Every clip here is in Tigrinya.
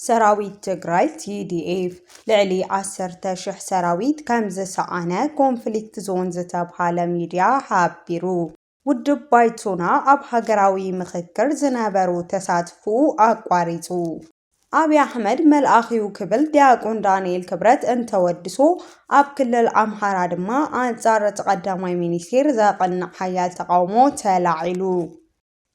ሰራዊት ትግራይ TDF ልዕሊ 10,000 ሰራዊት ከም ዝሰኣነ ኮንፍሊክት ዞን ዝተባሃለ ሚድያ ሓቢሩ። ውድብ ባይቶና ኣብ ሃገራዊ ምክክር ዝነበሩ ተሳትፉ ኣቋሪጹ። አብይ አሕመድ መልአኺው ክብል ዲያቆን ዳንኤል ክብረት እንተወድሶ ኣብ ክልል ኣምሓራ ድማ አንጻር ተቀዳማይ ሚኒስቴር ዘቕንዕ ሓያል ተቃውሞ ተላዒሉ።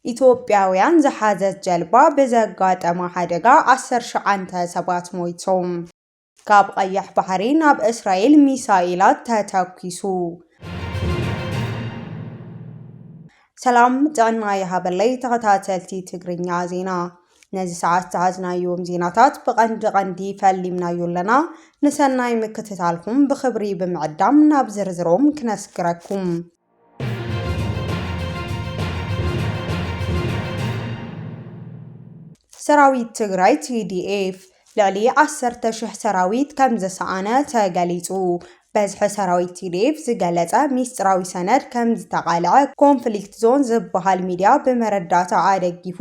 ኢትዮጵያውያን ዝሓዘት ጀልባ ብዘጋጠመ ሓደጋ 19 ሰባት ሞይቶም። ካብ ቀይሕ ባሕሪ ናብ እስራኤል ሚሳኤላት ተተኪሱ። ሰላም ጥዕና ይሃበለይ ተኸታተልቲ ትግርኛ ዜና ነዚ ሰዓት ተዓዝናዮም ዜናታት ብቐንዲ ፈሊምናዮ ኣለና ንሰናይ ምክትታልኩም ብኽብሪ ብምዕዳም ናብ ዝርዝሮም ክነስግረኩም። ሰራዊት ትግራይ TDF ልዕሊ 10,000 ሰራዊት ከም ዘሰኣነ ተገሊጹ። በዝሒ ሰራዊት TDF ዝገለጸ ሚስጥራዊ ሰነድ ከም ዝተቃልዐ ኮንፍሊክት ዞን ዝበሃል ሚድያ ብመረዳእታ ኣደጊፉ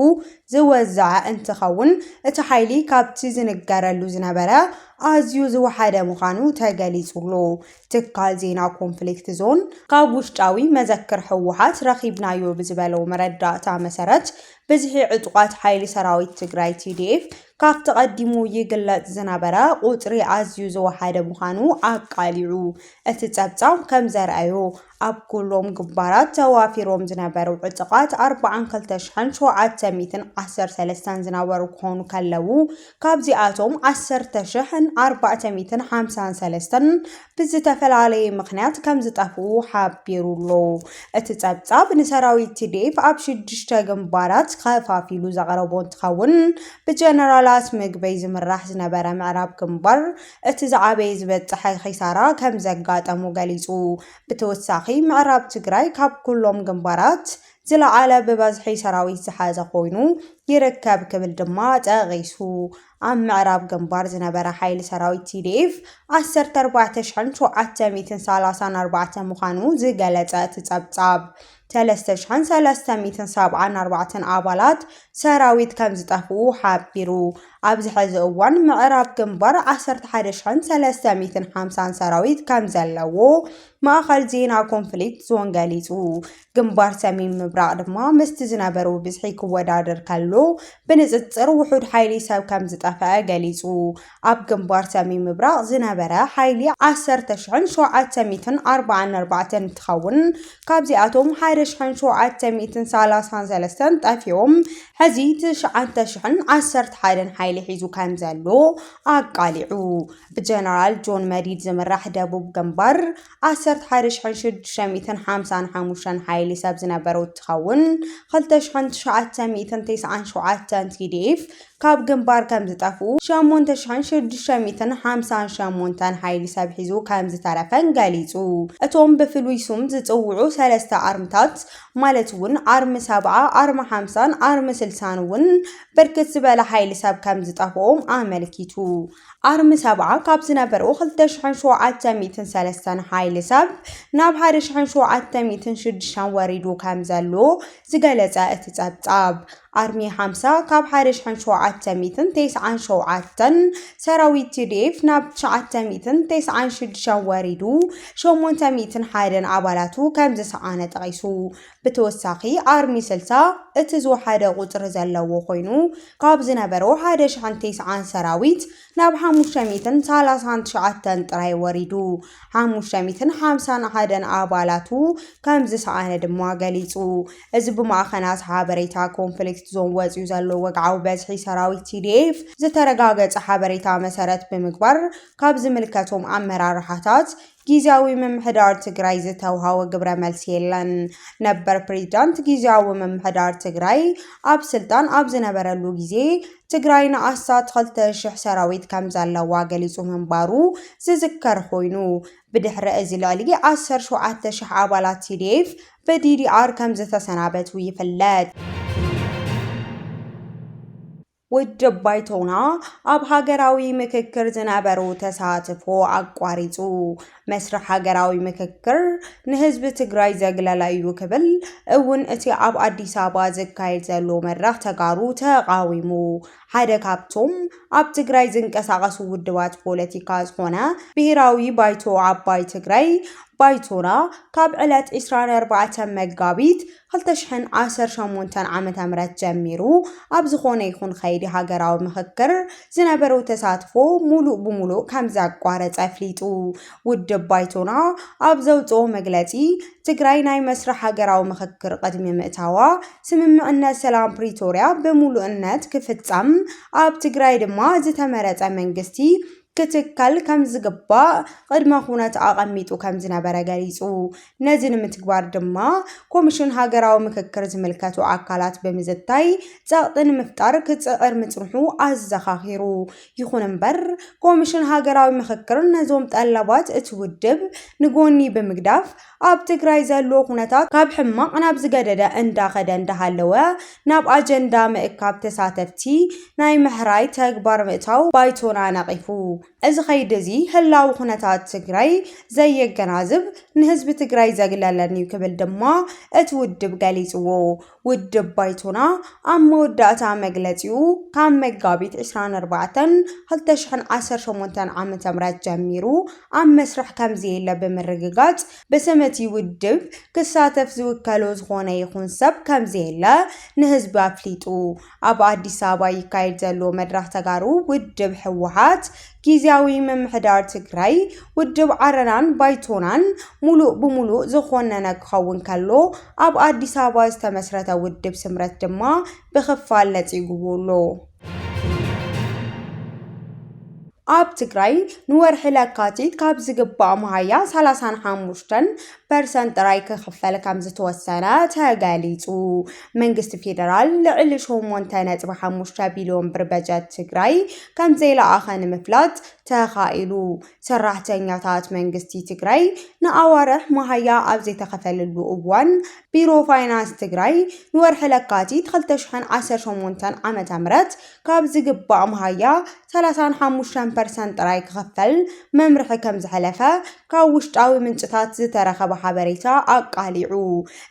ዝወዛዕ እንትኸውን እቲ ሓይሊ ካብቲ ዝንገረሉ ዝነበረ ኣዝዩ ዝወሓደ ምዃኑ ተገሊጹሉ። ትካል ዜና ኮንፍሊክት ዞን ካብ ውሽጣዊ መዘክር ህወሓት ረኺብናዮ ብዝበለው መረዳእታ መሰረት በዝሒ ዕጡቃት ሓይሊ ሰራዊት ትግራይ TDF ካብ ተቐዲሙ ይግለጽ ዝነበረ ቁጽሪ ኣዝዩ ዝወሓደ ምዃኑ ኣቃሊዑ። እቲ ጸብጻብ ከም ዘርአዮ ኣብ ኩሎም ግንባራት ተዋፊሮም ዝነበሩ ዕጡቃት 42,713 ዝነበሩ ክኾኑ ከለዉ ካብዚኣቶም 10,453 ብዝተፈላለየ ምኽንያት ከም ዝጠፍኡ ሓቢሩሎ። እቲ ጸብጻብ ንሰራዊት TDF ኣብ 6 ግንባራት ከፋፊሉ ዘቕረቦ እንትኸውን ብጀነራላት ምግበይ ዝምራሕ ዝነበረ ምዕራብ ግንባር እቲ ዝዓበየ ዝበጽሐ ኺሳራ ከም ዘጋጠሙ ገሊጹ። ብተወሳኺ ምዕራብ ትግራይ ካብ ኩሎም ግንባራት ዝለዓለ ብበዝሒ ሰራዊት ዝሓዘ ኮይኑ ይርከብ ክብል ድማ ጠቒሱ። ኣብ ምዕራብ ግንባር ዝነበረ ሓይሊ ሰራዊት TDF 14,734 ምዃኑ ዝገለጸ እቲ ጸብጻብ 3,374 ኣባላት ሰራዊት ከም ዝጠፍኡ ሓቢሩ። ኣብዚ ሕዚ እዋን ምዕራብ ግንባር 11,350 ሰራዊት ከም ዘለዎ ማእኸል ዜና ኮንፍሊክት ዞን ገሊጹ። ግንባር ሰሜን ምብራቕ ድማ ምስቲ ዝነበሩ ብዝሒ ክወዳደር ከሎ ብንጽጽር ውሑድ ሓይሊ ሰብ ከም ዝጠፍአ ገሊጹ። ኣብ ግንባር ሰሜን ምብራቕ ዝነበረ ሓይሊ 10,744 እንትኸውን ካብዚኣቶም 1,733 ጠፊኦም ሕዚ 9,011 ሓይሊ ሒዙ ከም ዘሎ ኣቃሊዑ። ብጀነራል ጆን መዲድ ዝምራሕ ደቡብ ግንባር 11,655 ሓይሊ ሰብ ዝነበሩ እንትኸውን 2,997 TDF ካብ ግንባር ከም ዝጠፍኡ 8,658 ሓይሊ ሰብ ሒዙ ከም ዝተረፈን ገሊጹ። እቶም ብፍሉይ ሱም ዝጽውዑ 3 ኣርምታት ማለት እውን ኣርሚ 70፣ ኣርሚ 50፣ ኣርሚ 60 እውን ብርክት ዝበለ ሓይሊ ሰብ ከም ዝጠፍኦም ኣመልኪቱ። ኣርሚ 70 ካብ ዝነበሩ 2,703 ሓይሊ ሰብ ናብ 1,706 ወሪዱ ከም ዘሎ ዝገለጸ እቲ ጸብጻብ ኣርሚ 50 ካብ 1,797 ሰራዊት TDF ናብ 996 ወሪዱ 801 ኣባላቱ ከም ዝሰኣነ ጠቒሱ። ብተወሳኺ ኣርሚ 60 እቲ ዝወሓደ ቁጽሪ ዘለዎ ኮይኑ ካብ ዝነበሩ 1,090 ሰራዊት ናብ 539 ጥራይ ወሪዱ 551 ኣባላቱ ከም ዝሰኣነ ድማ ገሊጹ። እዚ ብማእኸናት ሓበሬታ ኮንፍሊክት ዞን ወፂኡ ዘሎ ወግዓዊ በዝሒ ሰራዊት TDF ዝተረጋገጸ ሓበሬታ መሰረት ብምግባር ካብ ዝምልከቶም ኣመራርሓታት ጊዜያዊ ምምሕዳር ትግራይ ዝተውሃወ ግብረ መልሲ የለን። ነበር ፕሬዝዳንት ጊዜያዊ ምምሕዳር ትግራይ ኣብ ስልጣን ኣብ ዝነበረሉ ጊዜ ትግራይ ንኣሳት 2,000 ሰራዊት ከም ዘለዋ ገሊጹ ምንባሩ ዝዝከር ኮይኑ ብድሕሪ እዚ ልዕሊ 17,000 ኣባላት TDF ብDDR ከም ዝተሰናበቱ ይፍለጥ። ውድብ ባይቶና ኣብ ሃገራዊ ምክክር ዝነበሩ ተሳትፎ ኣቋሪጹ መስርሕ ሃገራዊ ምክክር ንህዝቢ ትግራይ ዘግለለ እዩ ክብል እውን እቲ ኣብ ኣዲስ ኣበባ ዝካየድ ዘሎ መድረኽ ተጋሩ ተቃዊሙ ሓደ ካብቶም ኣብ ትግራይ ዝንቀሳቐሱ ውድባት ፖለቲካ ዝኾነ ብሄራዊ ባይቶ ዓባይ ትግራይ ባይቶና ካብ ዕለት 24 መጋቢት 2018 ዓመተ ምህረት ጀሚሩ ኣብ ዝኾነ ይኹን ከይዲ ሃገራዊ ምክክር ዝነበሩ ተሳትፎ ሙሉእ ብሙሉእ ከም ዘቋረፀ ኣፍሊጡ ውድብ ባይቶና ኣብ ዘውፅኦ መግለፂ ትግራይ ናይ መስርሕ ሃገራዊ ምክክር ቅድሚ ምእታዋ ስምምዕነት ሰላም ፕሪቶሪያ ብሙሉእነት ክፍጸም ኣብ ትግራይ ድማ ዝተመረፀ መንግስቲ ክትከል ከም ዝግባእ ቅድመ ኩነት ኣቐሚጡ ከም ዝነበረ ገሊጹ ነዚ ንምትግባር ድማ ኮሚሽን ሃገራዊ ምክክር ዝምልከቱ ኣካላት ብምዝታይ ጸቕጢ ንምፍጣር ክጽዕር ምጽንሑ ኣዘኻኺሩ ይኹን እምበር ኮሚሽን ሃገራዊ ምክክር ነዞም ጠለባት እቲ ውድብ ንጎኒ ብምግዳፍ ኣብ ትግራይ ዘሎ ኩነታት ካብ ሕማቕ ናብ ዝገደደ እንዳኸደ እንዳሃለወ ናብ ኣጀንዳ ምእካብ ተሳተፍቲ ናይ ምሕራይ ተግባር ምእታው ባይቶና ነቒፉ እዚ ኸይዲ እዚ ህላዊ ኩነታት ትግራይ ዘየገናዝብ ንህዝቢ ትግራይ ዘግለለን እዩ ክብል ድማ እቲ ውድብ ገሊጽዎ ውድብ ባይቶና ኣብ መወዳእታ መግለፂኡ ካብ መጋቢት 24 2018 ዓመተ ምህረት ጀሚሩ ኣብ መስርሕ ከም ዘየለ ብምርግጋጽ በሰመቲ ውድብ ክሳተፍ ዝውከሎ ዝኾነ ይኹን ሰብ ከም ዘየለ ንህዝቢ ኣፍሊጡ ኣብ ኣዲስ ኣበባ ይካየድ ዘሎ መድረኽ ተጋሩ ውድብ ህወሓት ጊዜያዊ ምምሕዳር ትግራይ ውድብ ዓረናን ባይቶናን ሙሉእ ብሙሉእ ዝኾነነ ክኸውን ከሎ ኣብ ኣዲስ ኣበባ ዝተመስረተ ውድብ ስምረት ድማ ብኽፋል ነፂጉብሎ ኣብ ትግራይ ንወርሒ ለካቲት ካብ ዝግባእ መሃያ 35% ጥራይ ክኽፈል ከም ዝተወሰነ ተገሊጹ መንግስቲ ፌደራል ልዕሊ 8.5 ቢልዮን ብር በጀት ትግራይ ከም ዘይለኣኸ ንምፍላጥ ተኻኢሉ ሰራሕተኛታት መንግስቲ ትግራይ ንኣዋርሕ መሃያ ኣብ ዘይተኸፈለሉ እዋን ቢሮ ፋይናንስ ትግራይ ንወርሒ ለካቲት 2018 ዓመተ ምህረት ካብ ዝግባእ መሃያ 35% ጥራይ ክኽፈል መምርሒ ከም ዝሕለፈ ካብ ውሽጣዊ ምንጭታት ዝተረኸበ ሓበሬታ ኣቃሊዑ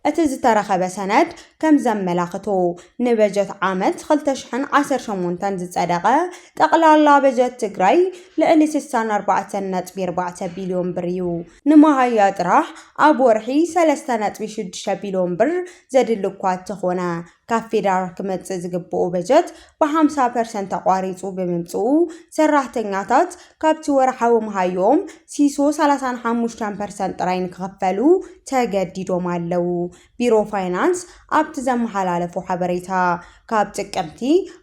እቲ ዝተረኸበ ሰነድ ከም ዘመላኽቶ ንበጀት ዓመት 2018 ዝጸደቐ ጠቕላላ በጀት ትግራይ ልዕሊ 64.4 ቢልዮን ብር እዩ ንመሃያ ጥራሕ ኣብ ወርሒ 3.6 ቢልዮን ብር ዘድሊ እኳ እንተኾነ ካብ ፌደራል ክመጽእ ዝግብኦ በጀት ብ50% ተቋሪጹ ብምምጽኡ ሰራሕተኛታት ካብቲ ወርሓዊ መሃዮም ሲሶ 35% ጥራይ ንክኽፈሉ ተገዲዶም ኣለው ቢሮ ፋይናንስ ኣብቲ ዘመሓላለፉ ሓበሬታ ካብ ጥቅምቲ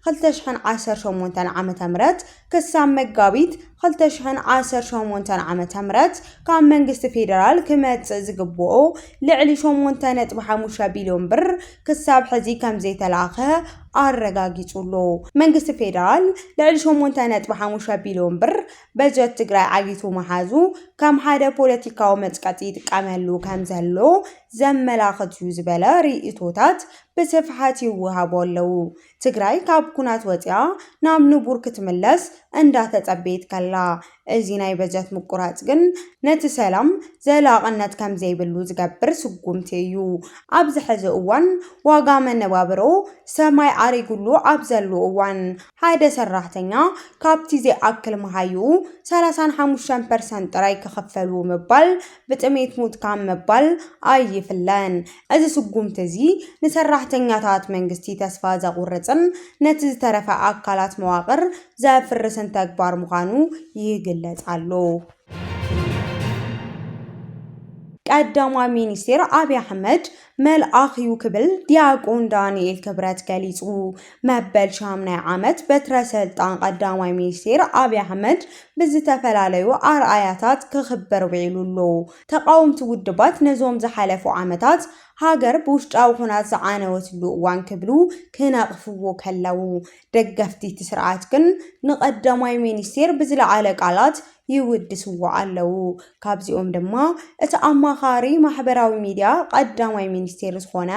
2018 ዓመተ ምህረት ክሳብ መጋቢት 2018 ዓመተ ምህረት ካብ መንግስቲ ፌደራል ክመጽእ ዝግብኦ ልዕሊ 8.5 ቢልዮን ብር ክሳብ ሕዚ ከም ዘይተላኸ ኣረጋጊጹሎ መንግስቲ ፌደራል ልዕሊ 8.5 ቢልዮን ብር በጀት ትግራይ ዓጊቱ መሓዙ ከም ሓደ ፖለቲካዊ መጥቀጢ ይጥቀመሉ ከም ዘሎ ዘመላኽት እዩ ዝበለ ርእይቶታት ብስፍሓት ይወሃቡ ኣለው ትግራይ ካብ ኩናት ወፂኣ ናብ ንቡር ክትምለስ እንዳተጸበየት ከላ እዚ ናይ በጀት ምቁራጽ ግን ነቲ ሰላም ዘላቕነት ከም ዘይብሉ ዝገብር ስጉምቲ እዩ ኣብ ዝሕዚ እዋን ዋጋ መነባብሮ ሰማይ ዓሪጉሉ ኣብ ዘሎ እዋን ሓደ ሰራሕተኛ ካብቲ ዘይኣክል መሃዩ 35% ጥራይ ክኽፈሉ ምባል ብጥሜት ሙት ካብ ምባል ኣይፍለን እዚ ስጉምቲ እዚ ንሰራሕተኛታት መንግስቲ ተስፋ ዘቁርጽን ነቲ ዝተረፈ ኣካላት መዋቅር ዘፍርስን ተግባር ምዃኑ ይግለጽ ኣሎ ቀዳማይ ሚኒስትር አብይ አሕመድ መልአኽዩ ክብል ዲያቆን ዳንኤል ክብረት ገሊጹ መበል ሻምናይ ዓመት በትረ ስልጣን ቀዳማይ ሚኒስትር አብይ አሕመድ ብዝተፈላለዩ ኣርኣያታት ክኽበር ውዒሉሎ ተቃውምቲ ውድባት ነዞም ዝሓለፉ ዓመታት ሃገር ብውሽጣዊ ኩናት ዝዓነወትሉ እዋን ክብሉ ክነቕፍዎ ከለው ደገፍቲ ስርዓት ግን ንቀዳማይ ሚኒስትር ብዝለዓለ ቃላት ይውድስዎ ኣለዉ ካብዚኦም ድማ እቲ ኣማኻሪ ማሕበራዊ ሚድያ ቀዳማይ ሚኒስቴር ዝኾነ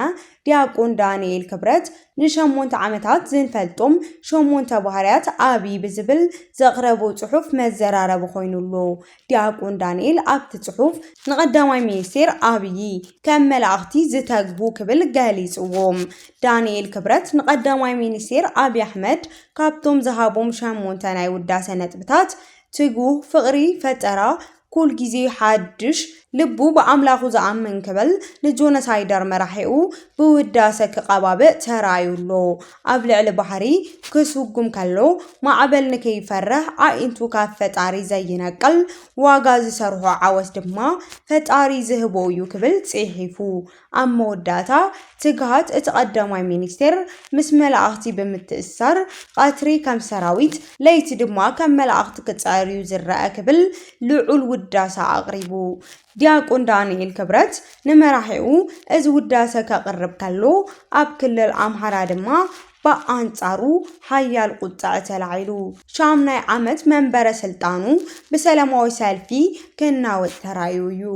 ዲያቆን ዳንኤል ክብረት ን8 ዓመታት ዝንፈልጦም 8 ባህርያት ኣብይ ብዝብል ዘቕረቡ ጽሑፍ መዘራረብ ኮይኑሉ ዲያቆን ዳንኤል ኣብቲ ጽሑፍ ንቀዳማይ ሚኒስቴር ኣብይ ከም መላእኽቲ ዝተግቡ ክብል ገሊጽዎም ዳንኤል ክብረት ንቀዳማይ ሚኒስቴር ኣብይ ኣሕመድ ካብቶም ዝሃቦም 8 ናይ ውዳሴ ነጥብታት ትጉህ ፍቕሪ ፈጠራ ኩል ጊዜ ሓድሽ ልቡ በአምላኹ ዝኣምን ክብል ንጆኖሳይደር መራሒኡ ብውዳሰ ክቐባብእ ተራእዩሎ ኣብ ልዕሊ ባሕሪ ክስጉም ከሎ ማዕበል ንከይፈርህ ኣኢንቱ ካብ ፈጣሪ ዘይነቅል ዋጋ ዝሰርሖ ዓወት ድማ ፈጣሪ ዝህቦ እዩ ክብል ጽሒፉ ኣብ መወዳእታ ትግሃት እቲ ቀዳማይ ሚኒስቴር ምስ መላእኽቲ ብምትእስሳር ቀትሪ ከም ሰራዊት ለይቲ ድማ ከም መላእኽቲ ክጻርዩ ዝረአ ክብል ልዑል ውዳሰ ኣቕሪቡ ዲያቆን ዳንኤል ክብረት ንመራሒኡ እዚ ውዳሰ ከቕርብ ከሎ ኣብ ክልል ኣምሓራ ድማ በኣንጻሩ ሓያል ቁጣዕ ተላዒሉ ሻምናይ ዓመት መንበረ ስልጣኑ ብሰላማዊ ሰልፊ ክናወጥ ተራእዩ እዩ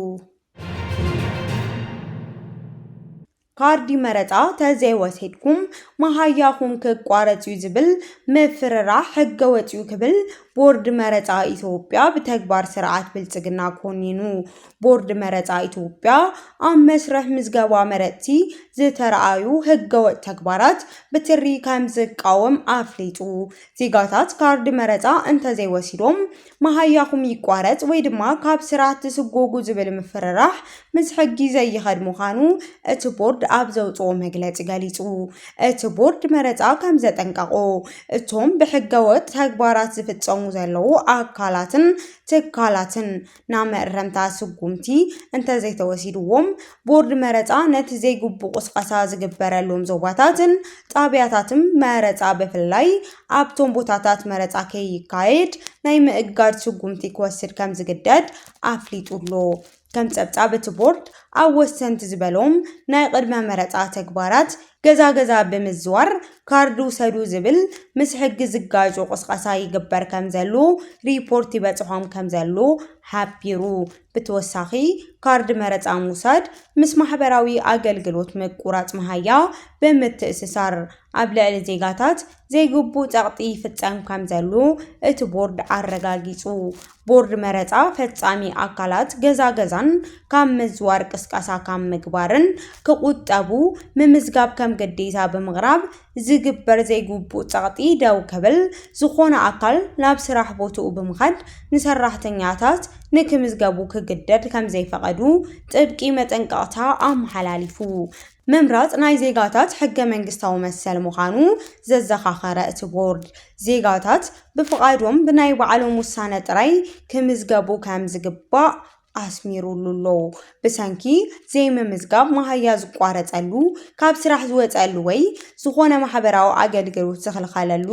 ካርዲ መረፃ ተዘይወሰድኩም ማሃያኹም ክቋረጽ እዩ ዝብል ምፍርራህ ሕገ ወጥ እዩ ክብል ቦርድ መረፃ ኢትዮጵያ ብተግባር ስርዓት ብልጽግና ኮኒኑ ቦርድ መረፃ ኢትዮጵያ ኣብ መስርሕ ምዝገባ መረፅቲ ዝተራእዩ ሕገወጥ ተግባራት ብትሪ ከም ዝቃወም ኣፍሊጡ ዜጋታት ካርዲ መረፃ እንተዘይወሲዶም ማሃያኹም ይቋረጽ ወይ ድማ ካብ ስርዓት ትስጎጉ ዝብል ምፍርራህ ምስ ሕጊ ዘይኸድ ምዃኑ እቲ ቦርድ ኣብ ዘውፅኦ መግለጺ ገሊጹ እቲ ቦርድ መረፃ ከም ዘጠንቀቆ እቶም ብሕገወጥ ተግባራት ዝፍጸሙ ዘለዉ ኣካላትን ትካላትን ናመረምታ ስጉምቲ እንተዘይተወሲድዎም ቦርድ መረፃ ነቲ ዘይግቡእ ቁስቀሳ ዝግበረሎም ዞባታትን ጣብያታትን መረፃ ብፍላይ ኣብቶም ቦታታት መረፃ ከይካየድ ናይ ምእጋድ ስጉምቲ ክወስድ ከም ዝግደድ ኣፍሊጡሎ ከም ጸብጻብ እቲ ቦርድ ኣብ ወሰንቲ ዝበሎም ናይ ቅድመ መረፃ ተግባራት ገዛ ብምዝዋር ካርዱ ሰዱ ዝብል ምስ ሕጊ ዝጋጆ ቁስቀሳ ይግበር ከም ዘሎ ሪፖርት ይበጽሖም ከም ዘሎ ሓቢሩ ብተወሳኺ ካርድ መረፃ ሙሳድ ምስ ማሕበራዊ ኣገልግሎት ምቁራጽ መሃያ ብምትእስሳር ኣብ ልዕሊ ዜጋታት ዘይግቡእ ጸቕጢ ይፍጸም ከም ዘሎ እቲ ቦርድ ኣረጋጊጹ ቦርድ መረፃ ፈጻሚ ኣካላት ገዛን ካብ ምዝዋር ቅስቀሳ ካብ ምግባርን ክቁጠቡ ምምዝጋብ ከም ግዴታ ብምቕራብ ዝግበር ዘይግቡእ ጸቕጢ ደው ከብል ዝኾነ ኣካል ናብ ስራሕ ቦትኡ ብምኻድ ንሰራሕተኛታት ንክምዝገቡ ክግደድ ከም ዘይፈቀዱ ጥብቂ መጠንቀቕታ ኣመሓላሊፉ መምራጽ ናይ ዜጋታት ሕገ መንግስታዊ መሰል ምዃኑ ዘዘኻኸረ እቲ ቦርድ ዜጋታት ብፍቓዶም ብናይ ባዕሎም ውሳነ ጥራይ ክምዝገቡ ከም ዝግባእ ኣስሚሩሉሎ ብሰንኪ ዘይምምዝጋብ ማሃያ ዝቋረጸሉ ካብ ስራሕ ዝወጸሉ ወይ ዝኾነ ማሕበራዊ ኣገልግሎት ዝኽልኸለሉ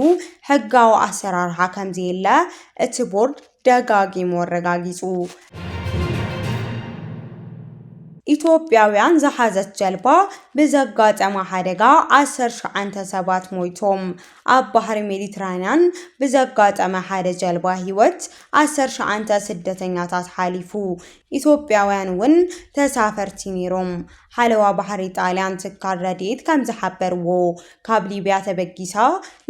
ሕጋዊ ኣሰራርሓ ከም ዘየለ እቲ ቦርድ ደጋጊሙ ኣረጋጊጹ ኢትዮጵያውያን ዝሓዘት ጀልባ ብዘጋጠመ ሓደጋ 19 ሰባት ሞይቶም ኣብ ባሕሪ ሜዲትራንያን ብዘጋጠመ ሓደ ጀልባ ህይወት 19 ስደተኛታት ሓሊፉ ኢትዮጵያውያን እውን ተሳፈርቲ ነይሮም ሓለዋ ባሕሪ ጣልያን ትካል ረድኤት ከም ዝሓበርዎ ካብ ሊብያ ተበጊሳ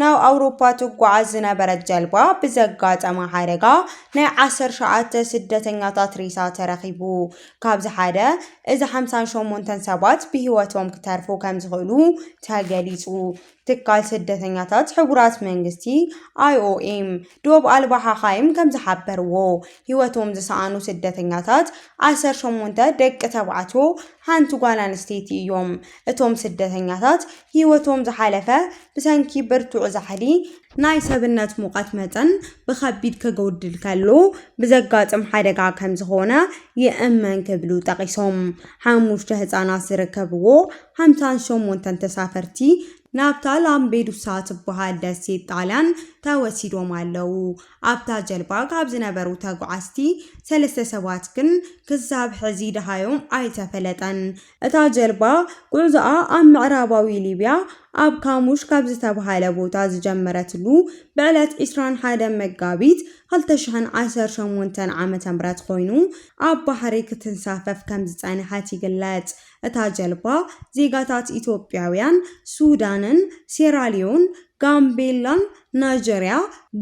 ናብ ኣውሮፓ ትጓዓዝ ዝነበረት ጀልባ ብዘጋጠመ ሓደጋ ናይ 19 ስደተኛታት ሬሳ ተረኺቡ ካብዚ ሓደ እዚ 58 ሰባት ብህይወቶም ክተርፉ ከም ዝኽእሉ ተገሊጹ ትካል ስደተኛታት ሕቡራት መንግስቲ IOM ዶብ ኣልባ ሓኻይም ከም ዝሓበርዎ ህይወቶም ዝሰኣኑ ስደተኛታት 18 ደቂ ተባዕትዮ ሓንቲ ጓል ኣንስተይቲ እዮም እቶም ስደተኛታት ህይወቶም ዝሓለፈ ብሰንኪ ብርቱዕ ዛሕሊ ናይ ሰብነት ሙቐት መጠን ብኸቢድ ከገውድል ከሎ ብዘጋጥም ሓደጋ ከም ዝኾነ ይእመን ክብሉ ጠቂሶም 5 ህፃናት ዝርከብዎ 58 ተሳፈርቲ ናብታ ላምቤዱሳ ትበሃል ደሴት ጣልያን ተወሲዶም ኣለዉ ኣብታ ጀልባ ካብ ዝነበሩ ተጓዓዝቲ 3 ሰባት ግን ክሳብ ሕዚ ድሃዮም ኣይተፈለጠን እታ ጀልባ ጉዕዞኣ ኣብ ምዕራባዊ ሊብያ ኣብ ካሙሽ ካብ ዝተባሃለ ቦታ ዝጀመረትሉ ብዕለት 21 መጋቢት 2018 ዓመተ ምህረት ኮይኑ ኣብ ባሕሪ ክትንሳፈፍ ከም ዝጸንሐት ይግለጽ። እታ ጀልባ ዜጋታት ኢትዮጵያውያን ሱዳንን ሴራሊዮን ጋምቤላን ናይጀሪያ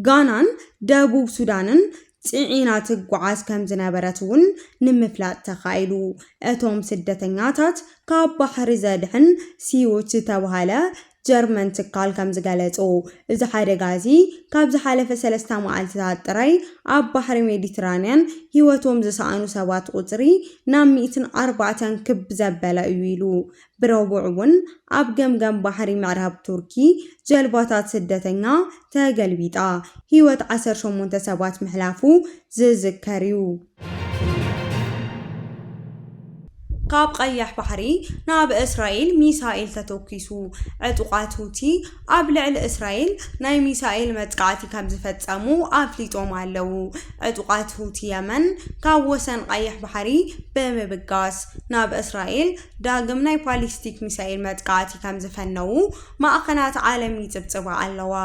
ጋናን ደቡብ ሱዳንን ጽዒና ትጓዓዝ ከም ዝነበረት እውን ንምፍላጥ ተኻኢሉ። እቶም ስደተኛታት ካብ ባሕሪ ዘድሕን ሲዎች ዝተባሃለ ጀርመን ትካል ከም ዝገለጹ እዚ ሓደጋ እዚ ካብ ዝሓለፈ 3 መዓልትታት ጥራይ ኣብ ባሕሪ ሜዲተራንያን ህይወቶም ዝሰኣኑ ሰባት ቁጽሪ ናብ 104 ክብ ዘበለ እዩ ኢሉ። ብረቡዕ እውን ኣብ ገምገም ባሕሪ ምዕራብ ቱርኪ ጀልባታት ስደተኛ ተገልቢጣ ህይወት 18 ሰባት ምሕላፉ ዝዝከር እዩ። ካብ ቀያሕ ባሕሪ ናብ እስራኤል ሚሳኤል ተተኪሱ ዕጡቃት ሁቲ ኣብ ልዕሊ እስራኤል ናይ ሚሳኤል መጥቃዕቲ ከም ዝፈጸሙ ኣፍሊጦም ኣለዉ። ዕጡቃት ሁቲ የመን ካብ ወሰን ቀያሕ ባሕሪ ብምብጋስ ናብ እስራኤል ዳግም ናይ ባሊስቲክ ሚሳኤል መጥቃዕቲ ከም ዝፈነዉ ማዕከናት ዓለም ይጽብጽባ ኣለዋ።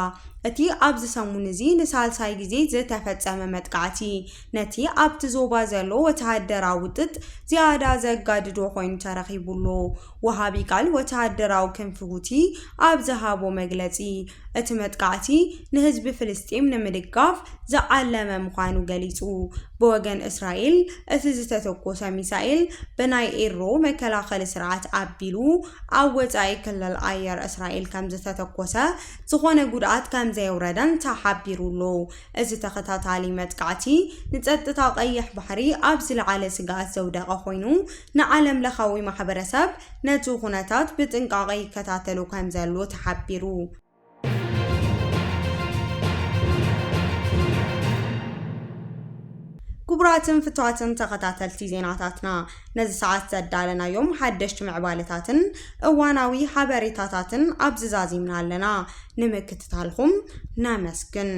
እቲ ኣብዚ ሰሙን እዚ ንሳልሳይ ግዜ ዝተፈጸመ መጥቃዕቲ ነቲ ኣብቲ ዞባ ዘሎ ወተሃደራዊ ውጥጥ ዝያዳ ዘጋድዶ ኮይኑ ተረኺቡሎ። ወሃቢ ቃል ወተሃደራዊ ክንፊ ሁቲ ኣብ ዝሃቦ መግለጺ እቲ መጥቃዕቲ ንህዝቢ ፍልስጤም ንምድጋፍ ዝዓለመ ምዃኑ ገሊጹ። ብወገን እስራኤል እቲ ዝተተኮሰ ሚሳኤል ብናይ ኤሮ መከላኸሊ ስርዓት ኣቢሉ ኣብ ወጻኢ ክልል ኣየር እስራኤል ከም ዝተተኮሰ ዝኾነ ጉድኣት ከም ዘየውረደን ተሓቢሩሎ። እዚ ተኸታታሊ መጥቃዕቲ ንጸጥታ ቀይሕ ባሕሪ ኣብ ዝለዓለ ስጋኣት ዘውደቐ ኮይኑ ንዓለም ለኻዊ ማሕበረሰብ ነቲ ኩነታት ብጥንቃቐ ይከታተሉ ከም ዘሎ ተሓቢሩ። ክቡራትን ፍትዋትን ተኸታተልቲ ዜናታትና ነዚ ሰዓት ዘዳለናዮም ሓደሽቲ ምዕባለታትን እዋናዊ ሓበሬታታትን ኣብዝዛዚምና ኣለና። ንምክትታልኩም ናመስግን።